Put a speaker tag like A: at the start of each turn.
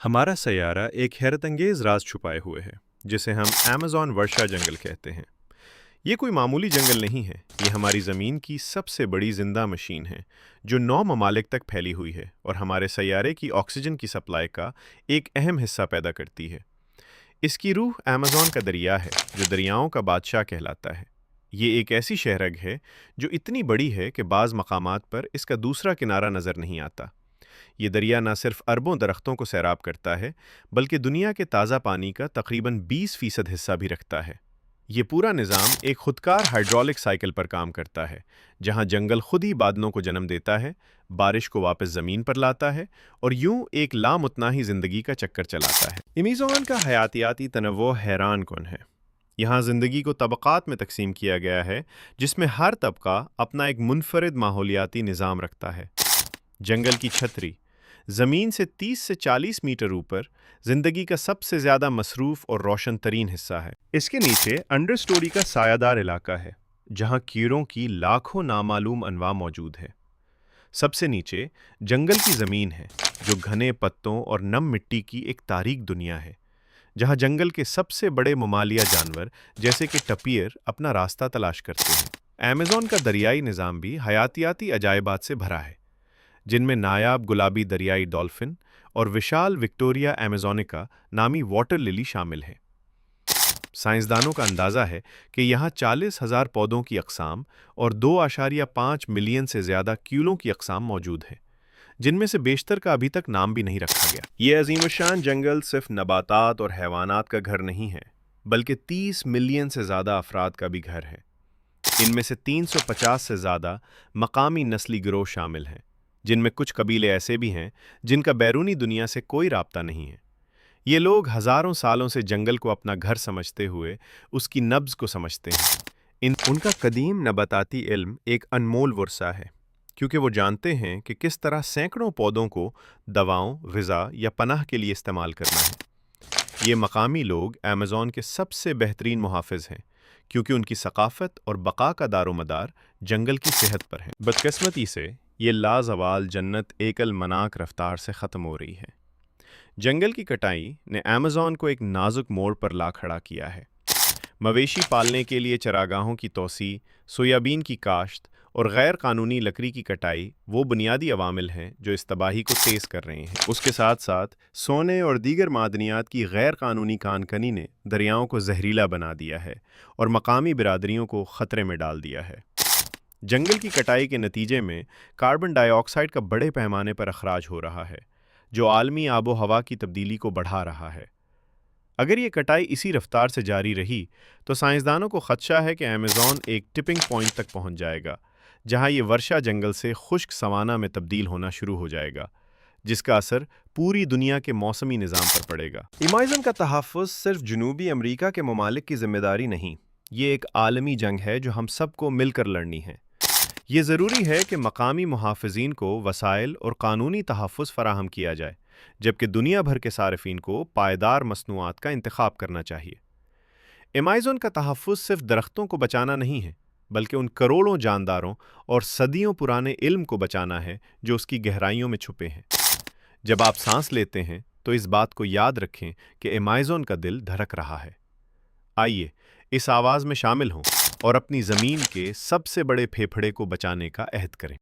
A: हमारा सैयारा एक हैरत अंगेज राज छुपाए हुए है, जिसे हम अमेज़न वर्षा जंगल कहते हैं। ये कोई मामूली जंगल नहीं है, ये हमारी ज़मीन की सबसे बड़ी जिंदा मशीन है, जो 9 ममालिक तक फैली हुई है और हमारे सैयारे की ऑक्सीजन की सप्लाई का एक अहम हिस्सा पैदा करती है। इसकी रूह अमेज़न का दरिया है, जो दरियाओं का बादशाह कहलाता है। ये एक ऐसी शहरग है जो इतनी बड़ी है कि बाज़ मकामात पर इसका दूसरा किनारा नज़र नहीं आता। ये दरिया न सिर्फ अरबों दरख्तों को सैराब करता है, बल्कि दुनिया के ताज़ा पानी का तकरीबन 20% हिस्सा भी रखता है। ये पूरा निज़ाम एक खुदकार हाइड्रोलिक साइकिल पर काम करता है, जहाँ जंगल खुद ही बादलों को जन्म देता है, बारिश को वापस ज़मीन पर लाता है और यूं एक लामुतनाही ज़िंदगी का चक्कर चलाता है। अमेज़न का हयातियाती तनव्वो हैरान कुन है। यहाँ ज़िंदगी को तबक़ात में तकसीम किया गया है, जिसमें हर तबका अपना एक मुनफरिद माहौलियाती निज़ाम रखता है। जंगल की छतरी ज़मीन से 30 से 40 मीटर ऊपर ज़िंदगी का सबसे ज़्यादा मसरूफ़ और रोशन तरीन हिस्सा है। इसके नीचे अंडर स्टोरी का सायादार इलाका है, जहाँ कीड़ों की लाखों नामालूम अनवा मौजूद है। सबसे नीचे जंगल की ज़मीन है, जो घने पत्तों और नम मिट्टी की एक तारीक दुनिया है, जहाँ जंगल के सबसे बड़े ममालिया जानवर जैसे कि टपियर अपना रास्ता तलाश करते हैं। अमेज़न का दरियाई निज़ाम भी हयातियाती अजायबात से भरा है, जिनमें नायाब गुलाबी दरियाई डॉल्फिन और विशाल विक्टोरिया अमेज़ोनिका नामी वाटर लिली शामिल है। साइंसदानों का अंदाज़ा है कि यहाँ 40,000 पौधों की अक़साम और 2.5 मिलियन से ज़्यादा कीड़ों की अक़साम मौजूद है, जिनमें से बेशतर का अभी तक नाम भी नहीं रखा गया। ये अज़ीमुश्शान जंगल सिर्फ नबातात और हैवानात का घर नहीं है, बल्कि 30 मिलियन से ज़्यादा अफराद का भी घर है। इनमें से 350 से ज़्यादा मकामी नस्ली गिरोह शामिल हैं, जिनमें कुछ कबीले ऐसे भी हैं जिनका बैरूनी दुनिया से कोई राब्ता नहीं है। ये लोग हज़ारों सालों से जंगल को अपना घर समझते हुए उसकी नब्ज़ को समझते हैं। उनका कदीम नबाताती इल्म एक अनमोल वर्सा है, क्योंकि वो जानते हैं कि किस तरह सैकड़ों पौधों को दवाओं, ग़िज़ा या पनाह के लिए इस्तेमाल करना है। ये मकामी लोग अमेज़न के सबसे बेहतरीन मुहाफ़िज़ हैं, क्योंकि उनकी सकाफ़त और बका का दारोमदार जंगल की सेहत पर है। बदकिस्मती से ये लाज़वाल जन्नत एकल मनाक रफ्तार से ख़त्म हो रही है। जंगल की कटाई ने अमेज़न को एक नाजुक मोड़ पर ला खड़ा किया है। मवेशी पालने के लिए चरागाहों की तोसी, सोयाबीन की काश्त और गैर कानूनी लकड़ी की कटाई वो बुनियादी अवामिल हैं जो इस तबाही को तेज़ कर रहे हैं। उसके साथ साथ सोने और दीगर मादनियात की गैर कानूनी कानकनी ने दरियाओं को जहरीला बना दिया है और मकामी बिरादरियों को ख़तरे में डाल दिया है। जंगल की कटाई के नतीजे में कार्बन डाइऑक्साइड का बड़े पैमाने पर अखराज हो रहा है, जो आलमी आबो हवा की तब्दीली को बढ़ा रहा है। अगर ये कटाई इसी रफ्तार से जारी रही तो साइंसदानों को ख़दशा है कि अमेज़न एक टिपिंग पॉइंट तक पहुंच जाएगा, जहां ये वर्षा जंगल से खुश्क सवाना में तब्दील होना शुरू हो जाएगा, जिसका असर पूरी दुनिया के मौसमी निज़ाम पर पड़ेगा। अमेज़न का तहफ़्फ़ुज़ सिर्फ जनूबी अमरीका के ममालिक की ज़िम्मेदारी नहीं, ये एक आलमी जंग है जो हम सबको मिलकर लड़नी है। ये ज़रूरी है कि मकामी मुहाफ़िज़ीन को वसाइल और कानूनी तहफ़्फ़ुज़ फ़राहम किया जाए, जबकि दुनिया भर के सारिफ़ीन को पायदार मसनूआत का इंतख़ाब करना चाहिए। अमेज़न का तहफ़्फ़ुज़ सिर्फ दरख्तों को बचाना नहीं है, बल्कि उन करोड़ों जानदारों और सदियों पुराने इल्म को बचाना है जो उसकी गहराइयों में छुपे हैं। जब आप सांस लेते हैं तो इस बात को याद रखें कि अमेज़न का दिल धड़क रहा है। आइए इस आवाज़ में शामिल हों और अपनी ज़मीन के सबसे बड़े फेफड़े को बचाने का अहद करें।